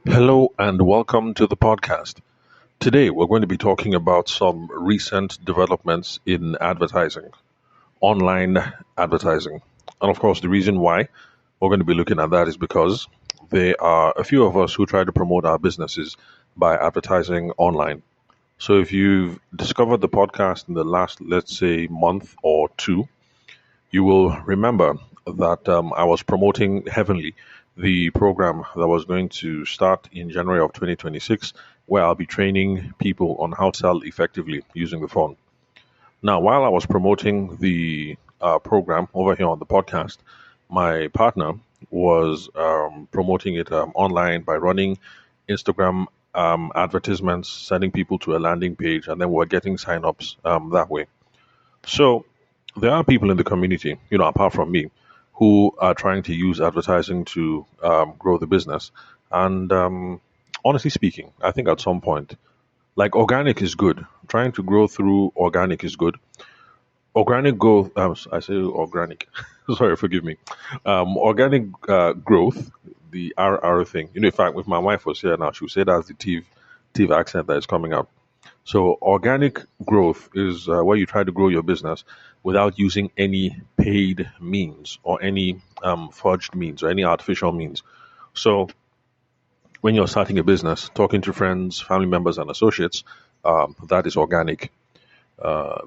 Hello and welcome to the podcast. Today we're going to be talking about some recent developments in advertising, online advertising. And of course, the reason why we're going to be looking at that is because there are a few of us who try to promote our businesses by advertising online. So if you've discovered the podcast in the last, let's say, month or two, you will remember that I was promoting heavily the program that was going to start in January of 2026, where I'll be training people on how to sell effectively using the phone. Now, while I was promoting the program over here on the podcast, my partner was promoting it online by running Instagram advertisements, sending people to a landing page, and then we're getting signups that way. So there are people in the community, apart from me, who are trying to use advertising to grow the business. And honestly speaking, I think at some point, like organic is good. Trying to grow through organic is good. Organic growth, I say organic. Sorry, forgive me. Organic growth, the RR thing. In fact, if my wife was here now, she would say that's the TIV accent that is coming out. So organic growth is where you try to grow your business without using any paid means or any fudged means or any artificial means. So when you're starting a business, talking to friends, family members, and associates, that is organic.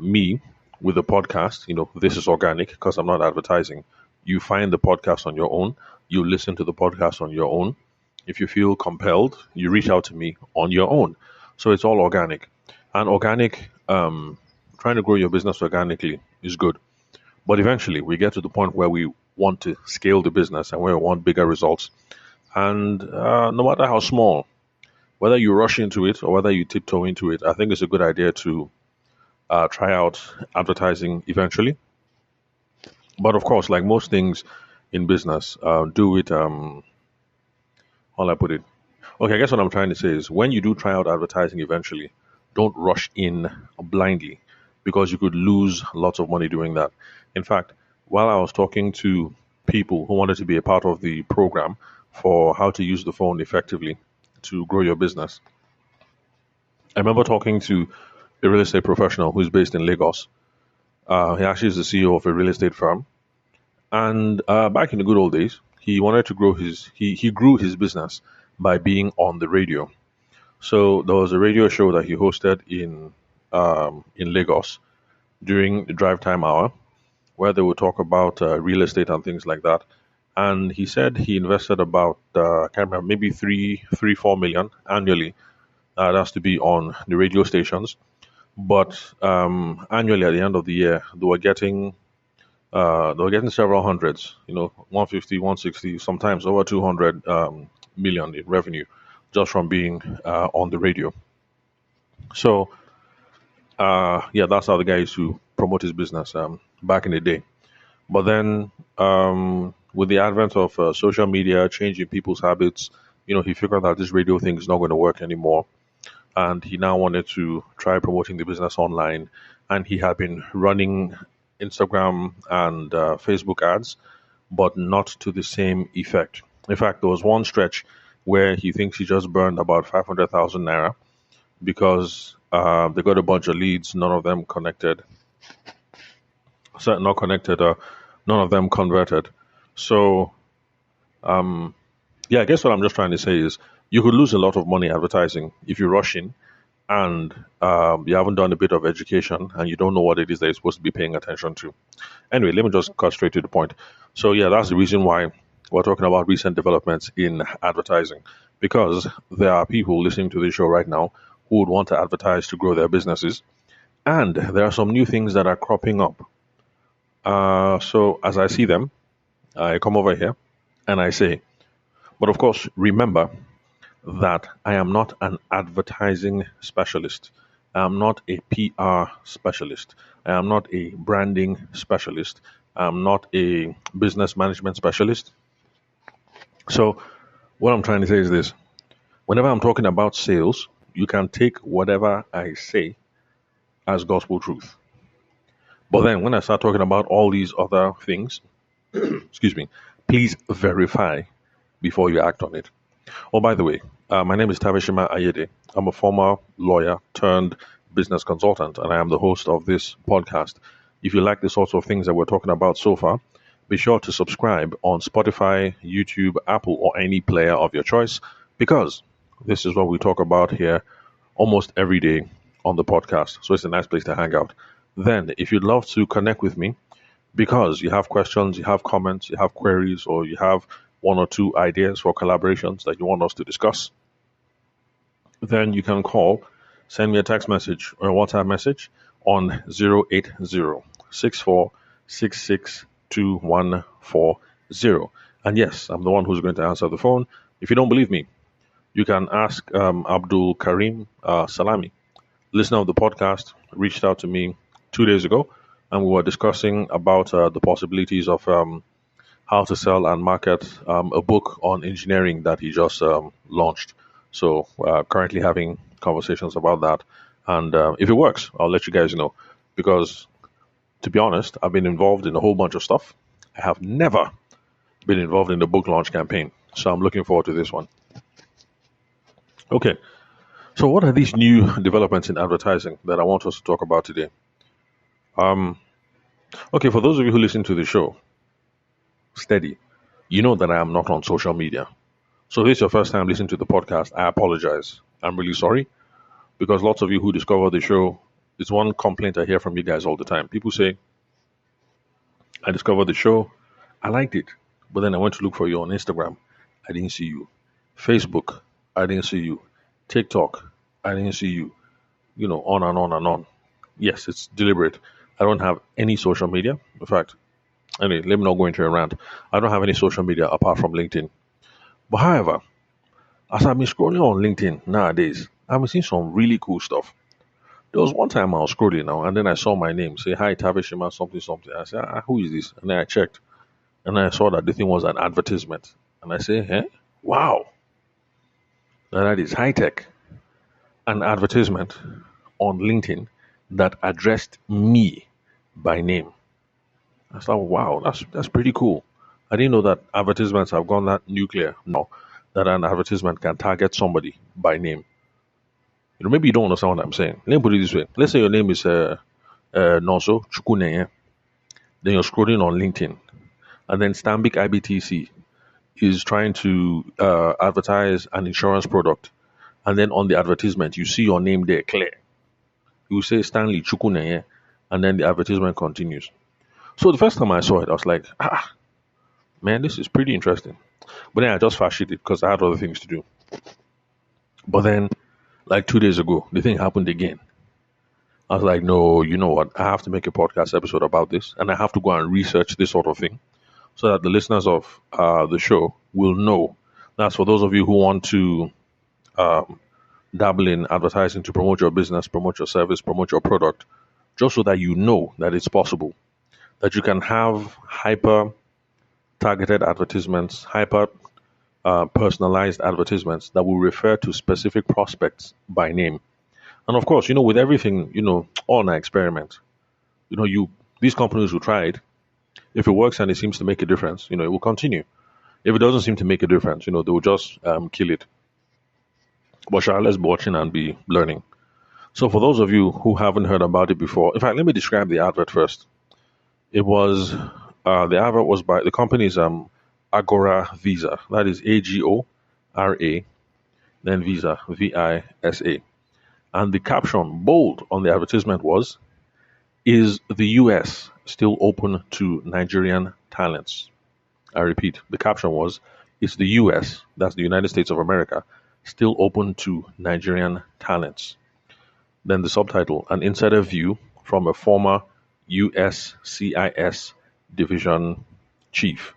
Me with the podcast, this is organic because I'm not advertising. You find the podcast on your own. You listen to the podcast on your own. If you feel compelled, you reach out to me on your own. So it's all organic. And organic, trying to grow your business organically is good. But eventually, we get to the point where we want to scale the business and where we want bigger results. And no matter how small, whether you rush into it or whether you tiptoe into it, I think it's a good idea to try out advertising eventually. But of course, like most things in business, do it. How will I put it? Okay, I guess what I'm trying to say is when you do try out advertising eventually, don't rush in blindly because you could lose lots of money doing that. In fact, while I was talking to people who wanted to be a part of the program for how to use the phone effectively to grow your business, I remember talking to a real estate professional who's based in Lagos. He actually is the CEO of a real estate firm. And back in the good old days, he wanted to grow he grew his business by being on the radio. So there was a radio show that he hosted in Lagos during the drive time hour, where they would talk about real estate and things like that. And he said he invested about I can't remember, maybe 4 million annually. That's to be on the radio stations. But annually, at the end of the year, they were getting several hundreds. 150, 160, sometimes over 200 million in revenue just from being on the radio. So, yeah, that's how the guy used to promote his business back in the day. But then, with the advent of social media changing people's habits, he figured that this radio thing is not going to work anymore. And he now wanted to try promoting the business online. And he had been running Instagram and Facebook ads, but not to the same effect. In fact, there was one stretch where he thinks he just burned about 500,000 naira because they got a bunch of leads, none of them connected, not connected, none of them converted. So, yeah, I guess what I'm just trying to say is you could lose a lot of money advertising if you rush in and you haven't done a bit of education and you don't know what it is that you're supposed to be paying attention to. Anyway, let me just cut straight to the point. So, yeah, that's the reason why we're talking about recent developments in advertising because there are people listening to this show right now who would want to advertise to grow their businesses. And there are some new things that are cropping up. So, as I see them, I come over here and I say, but of course, remember that I am not an advertising specialist. I am not a PR specialist. I am not a branding specialist. I am not a business management specialist. So, what I'm trying to say is this whenever I'm talking about sales, you can take whatever I say as gospel truth. But then when I start talking about all these other things, excuse me, please verify before you act on it. Oh, by the way, My name is Tabishima Ayede. I'm a former lawyer turned business consultant, and I am the host of this podcast. If you like the sorts of things that we're talking about so far, be sure to subscribe on Spotify, YouTube, Apple, or any player of your choice, because this is what we talk about here almost every day on the podcast. So it's a nice place to hang out. Then, if you'd love to connect with me, because you have questions, you have comments, you have queries, or you have one or two ideas for collaborations that you want us to discuss, then you can call, send me a text message or a WhatsApp message on 080-6466-2140. And yes, I'm the one who's going to answer the phone. If you don't believe me, you can ask Abdul Karim Salami, listener of the podcast, reached out to me 2 days ago, and we were discussing about the possibilities of how to sell and market a book on engineering that he just launched. So currently having conversations about that, and if it works, I'll let you guys know. Because to be honest, I've been involved in a whole bunch of stuff. I have never been involved in the book launch campaign, so I'm looking forward to this one. Okay, so what are these new developments in advertising that I want us to talk about today? Okay, for those of you who listen to the show, steady, you know that I am not on social media. So if this is your first time listening to the podcast, I apologize. I'm really sorry, because lots of you who discover the show, it's one complaint I hear from you guys all the time. People say, I discovered the show, I liked it, but then I went to look for you on Instagram, I didn't see you. Facebook, I didn't see you. TikTok, I didn't see you. On and on and on. Yes, it's deliberate. I don't have any social media. In fact, anyway, let me not go into a rant. I don't have any social media apart from LinkedIn. But however, as I've been scrolling on LinkedIn nowadays, I've been seeing some really cool stuff. There was one time I was scrolling now, and then I saw my name, say, hi, Tabishima, something, something. I said, who is this? And then I checked, and I saw that the thing was an advertisement. And I say, wow, now that is high tech. An advertisement on LinkedIn that addressed me by name. I thought, wow, that's pretty cool. I didn't know that advertisements have gone that nuclear now, that an advertisement can target somebody by name. Maybe you don't understand what I'm saying. Let me put it this way. Let's say your name is Nonso Chukuneye. Then you're scrolling on LinkedIn. And then Stanbic IBTC is trying to advertise an insurance product. And then on the advertisement, you see your name there clear. You say Stanley Chukuneye, and then the advertisement continues. So the first time I saw it, I was like, man, this is pretty interesting. But then I just fast it because I had other things to do. But then, like 2 days ago, the thing happened again. I was like, no, you know what? I have to make a podcast episode about this, and I have to go and research this sort of thing so that the listeners of the show will know. That's for those of you who want to dabble in advertising to promote your business, promote your service, promote your product, just so that you know that it's possible, that you can have hyper targeted advertisements, hyper personalized advertisements that will refer to specific prospects by name. And of course, with everything, all an experiment. These companies will try it. If it works and it seems to make a difference, it will continue. If it doesn't seem to make a difference, they will just kill it. But let's be watching and be learning. So for those of you who haven't heard about it before, in fact, let me describe the advert first. It was the advert was by the company's Agora Visa. That is Agora, then Visa, Visa. And the caption, bold, on the advertisement was, "Is the US still open to Nigerian talents?" I repeat, the caption was, "Is the US, that's the United States of America, still open to Nigerian talents?" Then the subtitle, an insider view from a former USCIS division chief.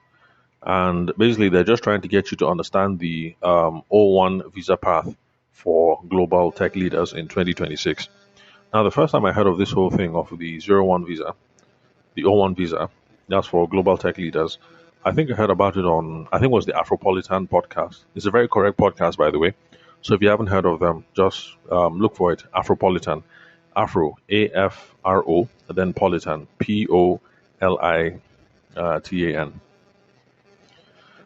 And basically, they're just trying to get you to understand the O1 visa path for global tech leaders in 2026. Now, the first time I heard of this whole thing of the 01 visa, the O1 visa, that's for global tech leaders, I think I heard about it on, I think it was the Afropolitan podcast. It's a very correct podcast, by the way. So if you haven't heard of them, just look for it. Afropolitan. Afro, AFRO, then Politan, POLITAN.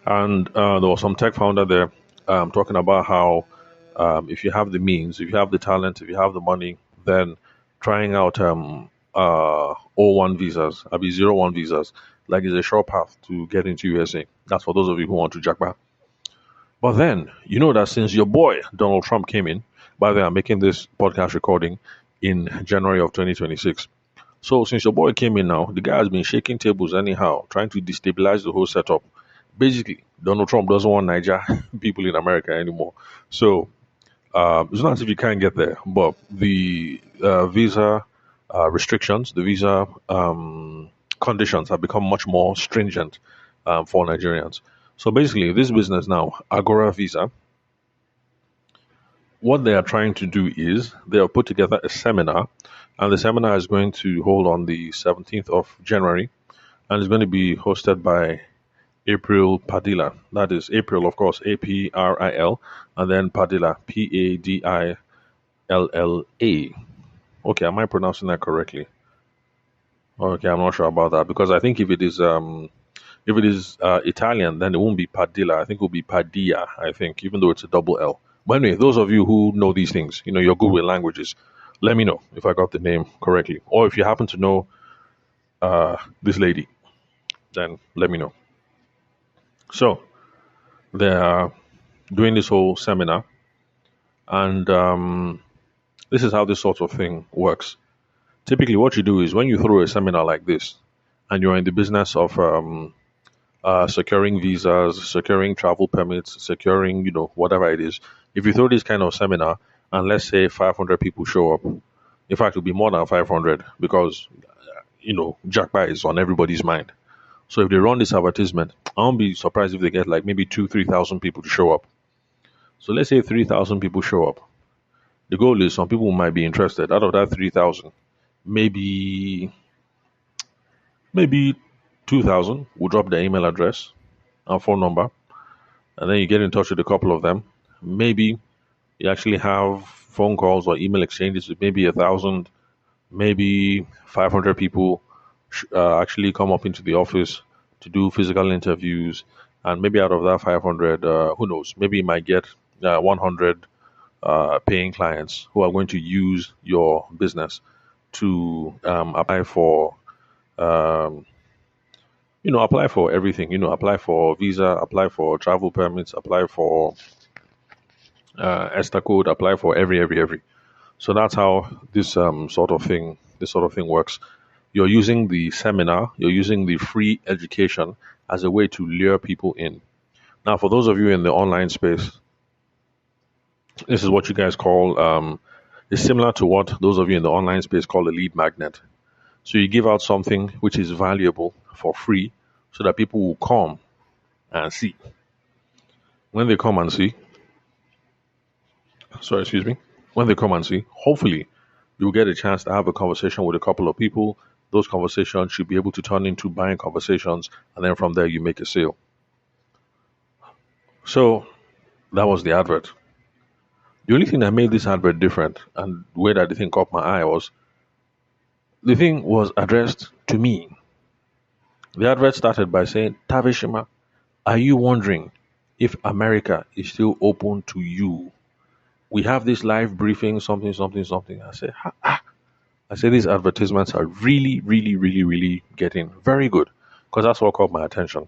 And there was some tech founder there talking about how if you have the means, if you have the talent, if you have the money, then trying out O1 visas, I mean 01 visas, like is a short path to get into USA. That's for those of you who want to jackpot. But then, you know that since your boy Donald Trump came in, by the way, I'm making this podcast recording in January of 2026. So since your boy came in now, the guy has been shaking tables anyhow, trying to destabilize the whole setup. Basically, Donald Trump doesn't want Niger people in America anymore. So it's not as if you can't get there, but the visa restrictions, the visa conditions have become much more stringent for Nigerians. So basically, this business now, Agora Visa, what they are trying to do is they have put together a seminar, and the seminar is going to hold on the 17th of January, and it's going to be hosted by April Padilla. That is April, of course, April, and then Padilla, Padilla. Okay, am I pronouncing that correctly? Okay, I'm not sure about that because I think if it is Italian, then it won't be Padilla. I think it will be Padilla. I think, even though it's a double L. But anyway, those of you who know these things, you're good with languages. Let me know if I got the name correctly, or if you happen to know this lady, then let me know. So they are doing this whole seminar, and this is how this sort of thing works. Typically, what you do is when you throw a seminar like this, and you're in the business of securing visas, securing travel permits, securing, whatever it is. If you throw this kind of seminar and let's say 500 people show up, in fact, it'll be more than 500 because, jackpot is on everybody's mind. So if they run this advertisement, I won't be surprised if they get like maybe 3,000 people to show up. So let's say 3,000 people show up. The goal is some people might be interested. Out of that 3,000, maybe 2,000 will drop their email address and phone number, and then you get in touch with a couple of them. Maybe you actually have phone calls or email exchanges with maybe 1,000, maybe 500 people actually come up into the office to do physical interviews, and maybe out of that 500, who knows, maybe you might get 100 paying clients who are going to use your business to apply for apply for everything, apply for visa, apply for travel permits, apply for ESTA code, apply for every. So that's how this sort of thing works. You're using the seminar, you're using the free education as a way to lure people in. Now, for those of you in the online space, this is what you guys call, it's similar to what those of you in the online space call a lead magnet. So you give out something which is valuable for free so that people will come and see. When they come and see, when they come and see, hopefully you'll get a chance to have a conversation with a couple of people. Those conversations should be able to turn into buying conversations, and then from there you make a sale. So that was the advert. The only thing that made this advert different and the way that the thing caught my eye was the thing was addressed to me. The advert started by saying, Tavishima, are you wondering if America is still open to you? We have this live briefing, something. I said, these advertisements are really, really, really, really getting very good, because that's what caught my attention.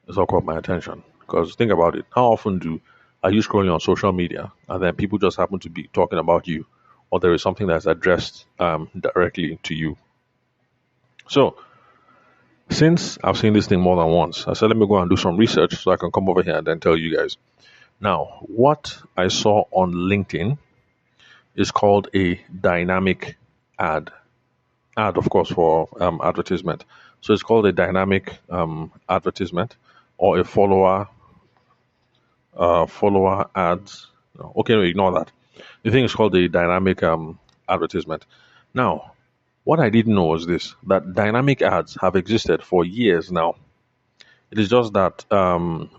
Because think about it. How often are you scrolling on social media and then people just happen to be talking about you, or there is something that's addressed directly to you? So since I've seen this thing more than once, I said, let me go and do some research so I can come over here and then tell you guys. Now, what I saw on LinkedIn is called a dynamic ad. Ad, of course, for advertisement. So it's called a dynamic advertisement or a follower ads. Okay, no, ignore that. The thing is called a dynamic advertisement. Now, what I didn't know was this, that dynamic ads have existed for years now. It is just that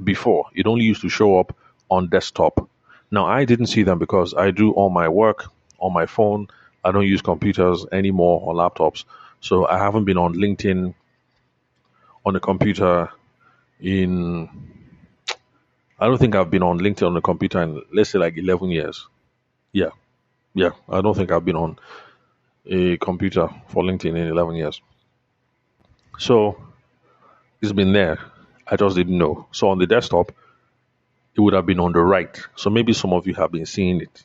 before, it only used to show up on desktop. Now, I didn't see them because I do all my work on my phone. I don't use computers anymore or laptops. So I haven't been on LinkedIn on a computer in, I don't think I've been on LinkedIn on a computer in, let's say, like 11 years. Yeah, yeah. I don't think I've been on a computer for LinkedIn in 11 years. So it's been there. I just didn't know. So on the desktop, it would have been on the right. So maybe some of you have been seeing it.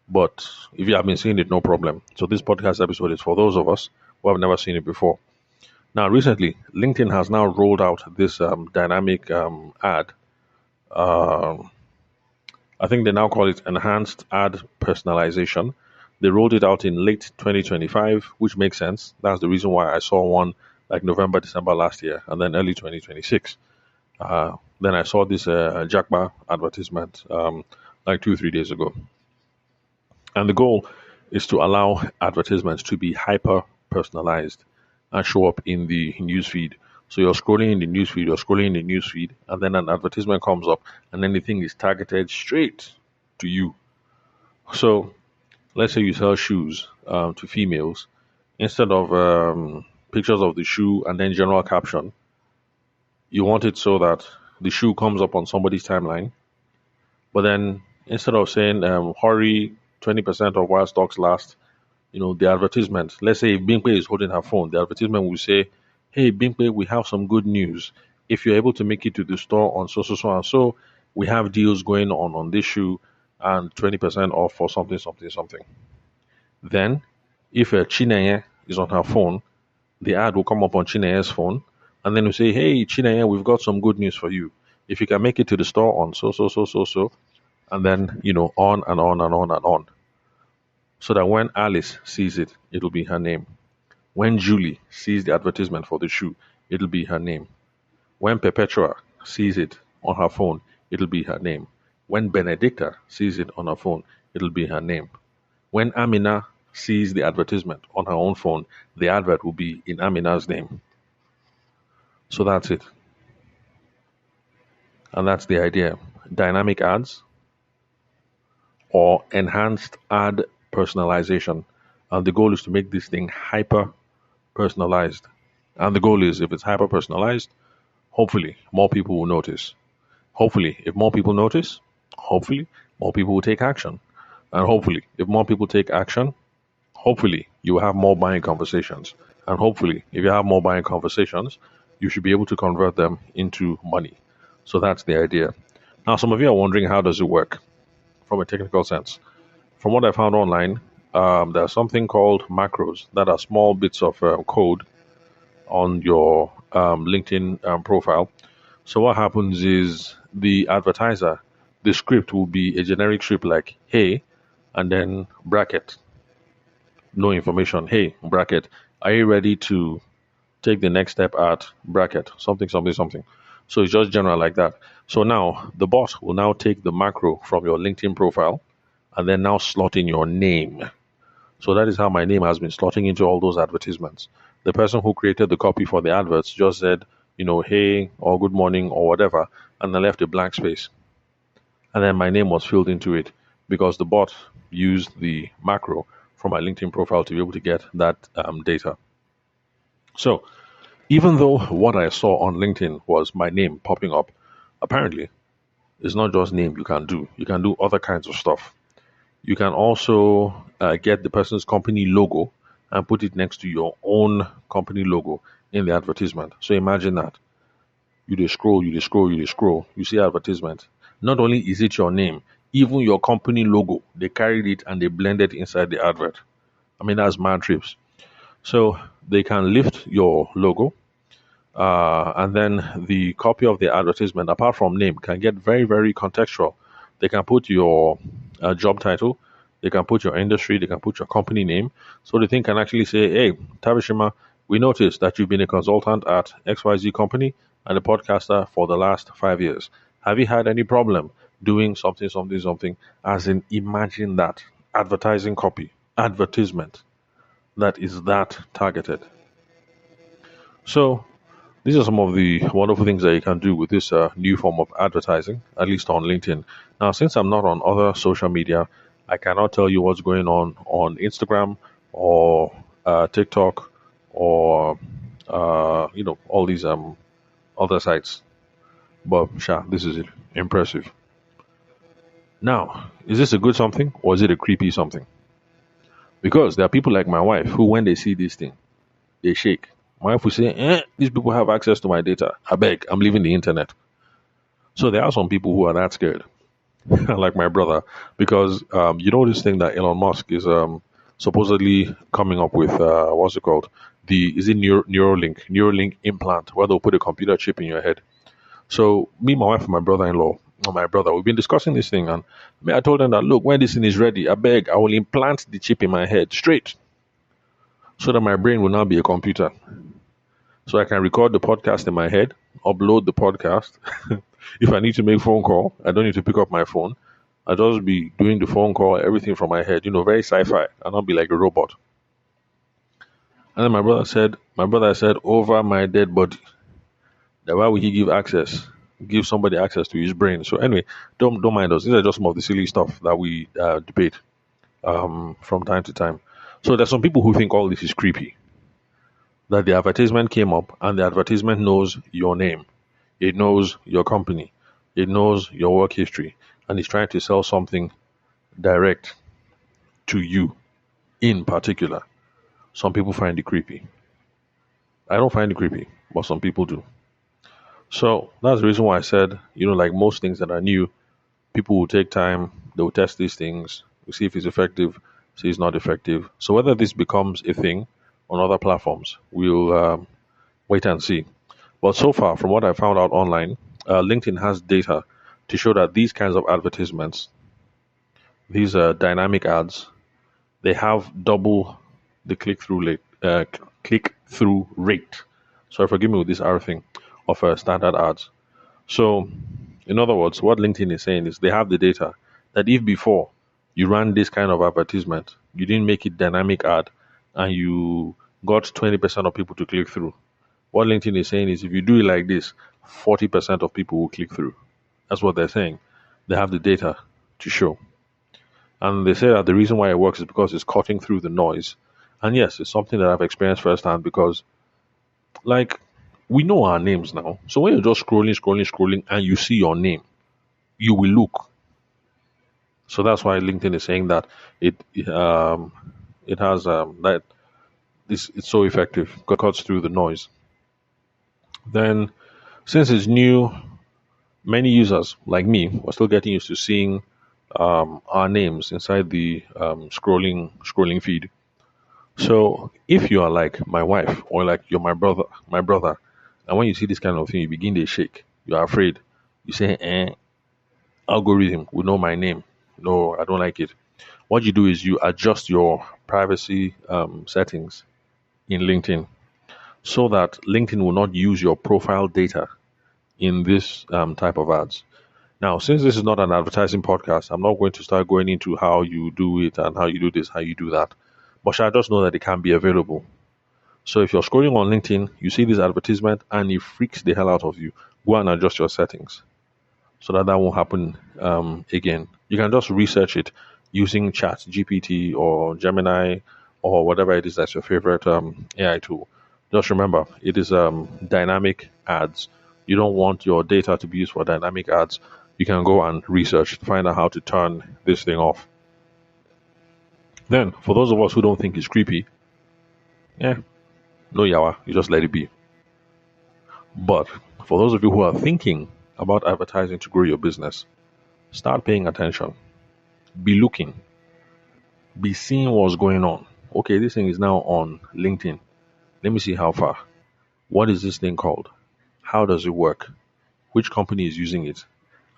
But if you have been seeing it, no problem. So this podcast episode is for those of us who have never seen it before. Now, recently, LinkedIn has now rolled out this dynamic ad. Um I think they now call it enhanced ad personalization. They rolled it out in late 2025, which makes sense. That's the reason why I saw one like November, December last year, and then early 2026. Then I saw this Jackba advertisement like 2, 3 days ago. And the goal is to allow advertisements to be hyper personalized and show up in the newsfeed. So you're scrolling in the newsfeed, and then an advertisement comes up, and then the thing is targeted straight to you. So let's say you sell shoes to females, instead of pictures of the shoe and then general caption, you want it so that the shoe comes up on somebody's timeline. But then instead of saying hurry 20% of while stocks last, the advertisement, let's say if Bingpe is holding her phone, the advertisement will say, hey, Bingpe, we have some good news. If you're able to make it to the store on so, so, so, and so, we have deals going on this shoe and 20% off for something, something, something. Then, if Chineye is on her phone, the ad will come up on Chineye's phone, and then we say, hey, Chineye, we've got some good news for you. If you can make it to the store on so, so, so, so, so, and then, on and on and on and on. So that when Alice sees it, it'll be her name. When Julie sees the advertisement for the shoe, it'll be her name. When Perpetua sees it on her phone, it'll be her name. When Benedicta sees it on her phone, it'll be her name. When Amina sees the advertisement on her own phone, the advert will be in Amina's name. So that's it. And that's the idea. Dynamic ads or enhanced ad personalization. And the goal is to make this thing hyper personalized. And the goal is if it's hyper personalized, hopefully more people will notice. Hopefully, if more people notice, hopefully more people will take action. And hopefully, if more people take action, hopefully you will have more buying conversations. And hopefully, if you have more buying conversations, you should be able to convert them into money. So that's the idea. Now, some of you are wondering, how does it work from a technical sense? From what I found online, there's something called macros that are small bits of code on your LinkedIn profile. So what happens is the advertiser, the script will be a generic script like, hey, and then bracket, no information. Hey, bracket, are you ready to take the next step at bracket, something, something, something. So it's just general like that. So now the bot will now take the macro from your LinkedIn profile and then now slot in your name. So that is how my name has been slotting into all those advertisements. The person who created the copy for the adverts just said, hey, or good morning, or whatever, and I left a blank space. And then my name was filled into it because the bot used the macro from my LinkedIn profile to be able to get that data. So even though what I saw on LinkedIn was my name popping up, apparently it's not just name you can do. You can do other kinds of stuff. You can also get the person's company logo and put it next to your own company logo in the advertisement. So imagine that. You just scroll, you see advertisement. Not only is it your name, even your company logo, they carried it and they blended inside the advert. I mean, that's mad trips. So they can lift your logo, and then the copy of the advertisement, apart from name, can get very, very contextual. They can put your job title, they can put your industry, they can put your company name. So the thing can actually say, hey, Tabishima, we noticed that you've been a consultant at XYZ company and a podcaster for the last 5 years. Have you had any problem doing something, something, something? As in, imagine that advertising copy, advertisement that is that targeted. So these are some of the wonderful things that you can do with this new form of advertising, at least on LinkedIn. Now, since I'm not on other social media, I cannot tell you what's going on Instagram or TikTok or all these other sites. But sha, this is impressive. Now, is this a good something or is it a creepy something? Because there are people like my wife who, when they see this thing, they shake. My wife will say, these people have access to my data. I beg, I'm leaving the internet. So there are some people who are that scared, like my brother, because you know this thing that Elon Musk is supposedly coming up with. What's it called? The is it Neuralink implant, where they'll put a computer chip in your head. So me, my wife, and my brother-in-law, or my brother, we've been discussing this thing, and I told them that look, when this thing is ready, I beg, I will implant the chip in my head straight, so that my brain will now be a computer, so I can record the podcast in my head, upload the podcast. If I need to make phone call, I don't need to pick up my phone. I'll just be doing the phone call, everything from my head, very sci-fi. I'll not be like a robot. And then my brother said, over my dead body. That why would he give somebody access to his brain? So anyway, don't mind us. These are just some of the silly stuff that we debate from time to time. So there's some people who think all this is creepy. That the advertisement came up and the advertisement knows your name, it knows your company, it knows your work history, and it's trying to sell something direct to you in particular. Some people find it creepy. I don't find it creepy, but some people do. So that's the reason why I said, like most things that are new, people will take time, they will test these things, we'll see if it's effective, see it's not effective. So whether this becomes a thing on other platforms, we'll wait and see. But so far, from what I found out online, LinkedIn has data to show that these kinds of advertisements, these dynamic ads, they have double the click-through rate. So forgive me with this R thing of standard ads. So, in other words, what LinkedIn is saying is they have the data that if before you ran this kind of advertisement, you didn't make it dynamic ad, and you got 20% of people to click through. What LinkedIn is saying is if you do it like this, 40% of people will click through. That's what they're saying. They have the data to show. And they say that the reason why it works is because it's cutting through the noise. And yes, it's something that I've experienced firsthand because, like, we know our names now. So when you're just scrolling, and you see your name, you will look. So that's why LinkedIn is saying that it has that this it's so effective, cuts through the noise. Then, since it's new, many users like me are still getting used to seeing our names inside the scrolling feed. So if you are like my wife or like you're my brother, and when you see this kind of thing, you begin to shake. You are afraid. You say, algorithm will know my name. No, I don't like it. What you do is you adjust your privacy settings in LinkedIn so that LinkedIn will not use your profile data in this type of ads. Now, since this is not an advertising podcast, I'm not going to start going into how you do it and how you do this, how you do that. But I just know that it can be available. So if you're scrolling on LinkedIn, you see this advertisement and it freaks the hell out of you, go and adjust your settings so that won't happen again. You can just research it using Chat GPT or Gemini or whatever it is that's your favorite AI tool. Just remember, it is dynamic ads. You don't want your data to be used for dynamic ads. You can go and research to find out how to turn this thing off. Then, for those of us who don't think it's creepy, yeah, no yawa, you just let it be. But for those of you who are thinking about advertising to grow your business, start paying attention. Be looking. Be seeing what's going on. Okay, this thing is now on LinkedIn. Let me see how far. What is this thing called? How does it work? Which company is using it?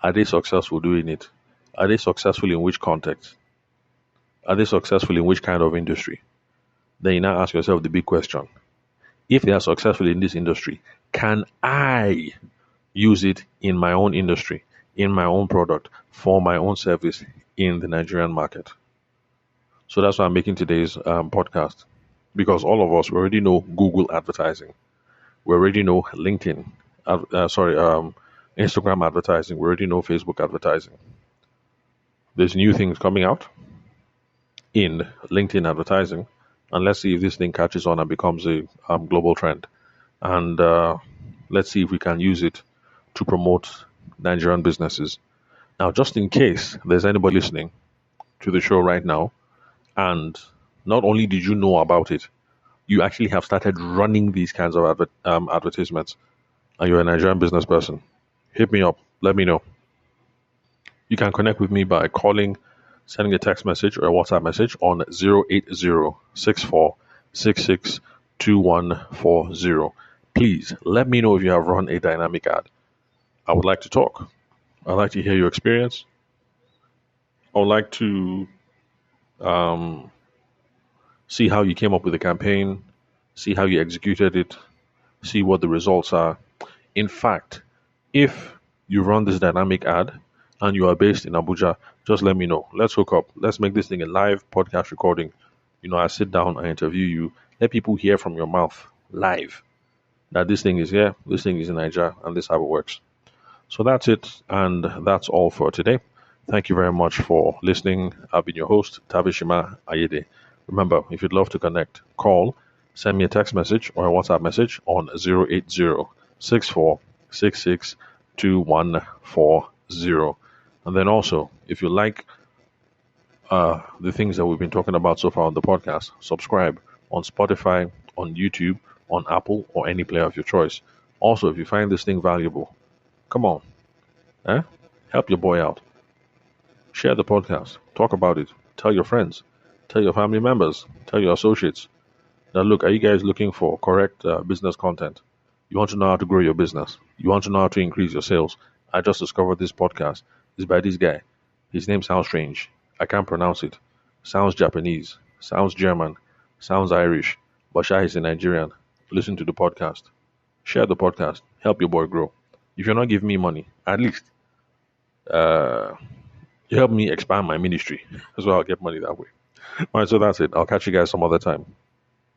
Are they successful doing it? Are they successful in which context? Are they successful in which kind of industry? Then you now ask yourself the big question. If they are successful in this industry, can I use it in my own industry, in my own product, for my own service in the Nigerian market? So that's why I'm making today's podcast, because all of us already know Google advertising. We already know LinkedIn, Instagram advertising. We already know Facebook advertising. There's new things coming out in LinkedIn advertising, and let's see if this thing catches on and becomes a global trend. And let's see if we can use it to promote Nigerian businesses. Now, just in case there's anybody listening to the show right now, and not only did you know about it, you actually have started running these kinds of advertisements, and you're a Nigerian business person, hit me up. Let me know. You can connect with me by calling, sending a text message or a WhatsApp message on 080-6466-2140. Please let me know if you have run a dynamic ad. I would like to talk. I'd like to hear your experience. I would like to see how you came up with the campaign, see how you executed it, see what the results are. In fact, if you run this dynamic ad and you are based in Abuja, just let me know. Let's hook up. Let's make this thing a live podcast recording. I sit down, I interview you, let people hear from your mouth live that this thing is here, this thing is in Nigeria, and this is how it works. So that's it, and that's all for today. Thank you very much for listening. I've been your host, Tavishima Ayede. Remember, if you'd love to connect, call, send me a text message or a WhatsApp message on 080-6466-2140. And then also, if you like the things that we've been talking about so far on the podcast, subscribe on Spotify, on YouTube, on Apple, or any player of your choice. Also, if you find this thing valuable, come on, help your boy out. Share the podcast. Talk about it. Tell your friends. Tell your family members. Tell your associates. Now, look, are you guys looking for correct business content? You want to know how to grow your business. You want to know how to increase your sales. I just discovered this podcast. It's by this guy. His name sounds strange. I can't pronounce it. Sounds Japanese. Sounds German. Sounds Irish. But Shah is a Nigerian. Listen to the podcast. Share the podcast. Help your boy grow. If you're not giving me money, at least you help me expand my ministry. So I'll get money that way. All right, so that's it. I'll catch you guys some other time.